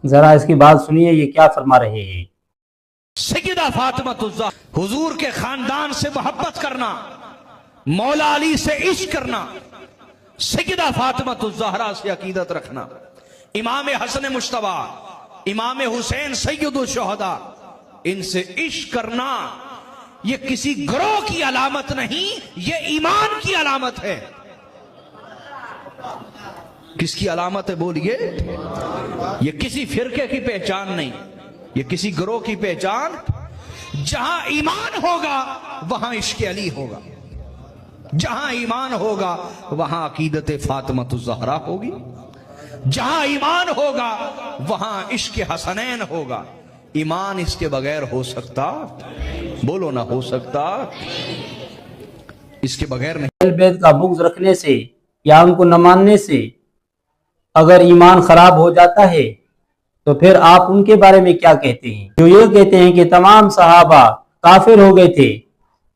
ذرا اس کی بات سنیے یہ کیا فرما رہے ہیں۔ سیدہ فاطمہ الزہرا، حضور کے خاندان سے محبت کرنا، مولا علی سے عشق کرنا، سیدہ فاطمہ الزہرا سے عقیدت رکھنا، امام حسن مجتبی، امام حسین سید الشہداء، ان سے عشق کرنا، یہ کسی گروہ کی علامت نہیں، یہ ایمان کی علامت ہے۔ کس کی علامت ہے بولیے؟ یہ کسی فرقے کی پہچان نہیں، یہ کسی گروہ کی پہچان۔ جہاں ایمان ہوگا وہاں عشق علی ہوگا، جہاں ایمان ہوگا وہاں عقیدت فاطمہ الزہرا ہوگی، جہاں ایمان ہوگا وہاں عشق حسنین ہوگا۔ ایمان اس کے بغیر ہو سکتا؟ بولو نہ ہو سکتا، اس کے بغیر نہیں۔ اہل بیت کا بغض رکھنے سے یا ان کو نہ ماننے سے اگر ایمان خراب ہو جاتا ہے تو پھر آپ ان کے بارے میں کیا کہتے ہیں؟ جو یہ کہتے ہیں کہ تمام صحابہ کافر ہو گئے تھے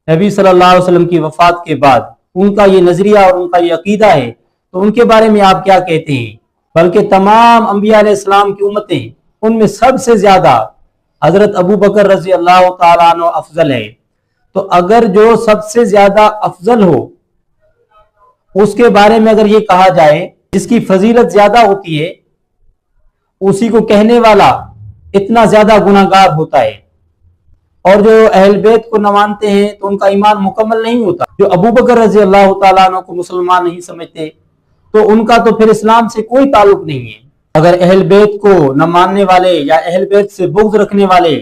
نبی صلی اللہ علیہ وسلم کی وفات کے بعد، ان کا یہ نظریہ اور ان کا یہ عقیدہ ہے، تو ان کے بارے میں آپ کیا کہتے ہیں؟ بلکہ تمام انبیاء علیہ السلام کی امتیں، ان میں سب سے زیادہ حضرت ابو بکر رضی اللہ تعالیٰ عنہ افضل ہے۔ تو اگر جو سب سے زیادہ افضل ہو اس کے بارے میں اگر یہ کہا جائے جس کی فضیلت زیادہ ہوتی ہے، اسی کو کہنے والا اتنا زیادہ گناہگار ہوتا ہے، اور جو اہل بیت کو نہ مانتے ہیں تو ان کا ایمان مکمل نہیں ہوتا۔ جو ابو بکر رضی اللہ تعالیٰ عنہ کو مسلمان نہیں سمجھتے تو ان کا تو پھر اسلام سے کوئی تعلق نہیں ہے۔ اگر اہل بیت کو نہ ماننے والے یا اہل بیت سے بغض رکھنے والے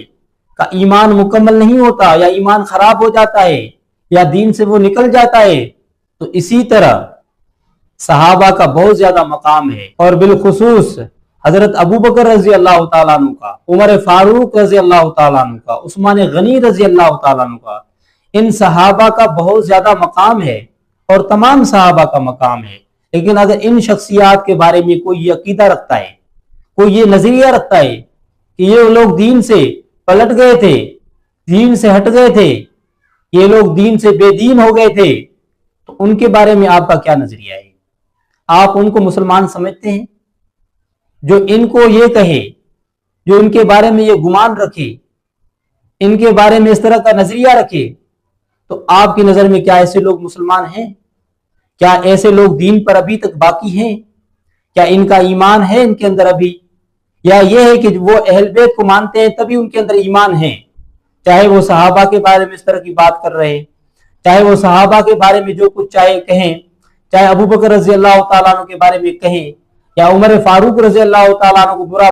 کا ایمان مکمل نہیں ہوتا، یا ایمان خراب ہو جاتا ہے، یا دین سے وہ نکل جاتا ہے، تو اسی طرح صحابہ کا بہت زیادہ مقام ہے، اور بالخصوص حضرت ابو بکر رضی اللہ تعالیٰ عنہ کا، عمر فاروق رضی اللہ تعالیٰ عنہ کا، عثمان غنی رضی اللہ تعالیٰ عنہ کا، ان صحابہ کا بہت زیادہ مقام ہے، اور تمام صحابہ کا مقام ہے۔ لیکن اگر ان شخصیات کے بارے میں کوئی یہ عقیدہ رکھتا ہے، کوئی یہ نظریہ رکھتا ہے کہ یہ لوگ دین سے پلٹ گئے تھے، دین سے ہٹ گئے تھے، یہ لوگ دین سے بے دین ہو گئے تھے، تو ان کے بارے میں آپ کا کیا نظریہ ہے؟ آپ ان کو مسلمان سمجھتے ہیں؟ جو ان کو یہ کہے، جو ان کے بارے میں یہ گمان رکھے، ان کے بارے میں اس طرح کا نظریہ رکھے، تو آپ کی نظر میں کیا ایسے لوگ مسلمان ہیں؟ کیا ایسے لوگ دین پر ابھی تک باقی ہیں؟ کیا ان کا ایمان ہے ان کے اندر ابھی؟ یا یہ ہے کہ وہ اہل بیت کو مانتے ہیں تبھی ان کے اندر ایمان ہے، چاہے وہ صحابہ کے بارے میں اس طرح کی بات کر رہے ہیں، چاہے وہ صحابہ کے بارے میں جو کچھ چاہے کہیں، چاہے ابو بکر رضی اللہ تعالیٰ عنہ کے بارے میں کہیں، یا عمر فاروق رضی اللہ تعالیٰ عنہ کو برا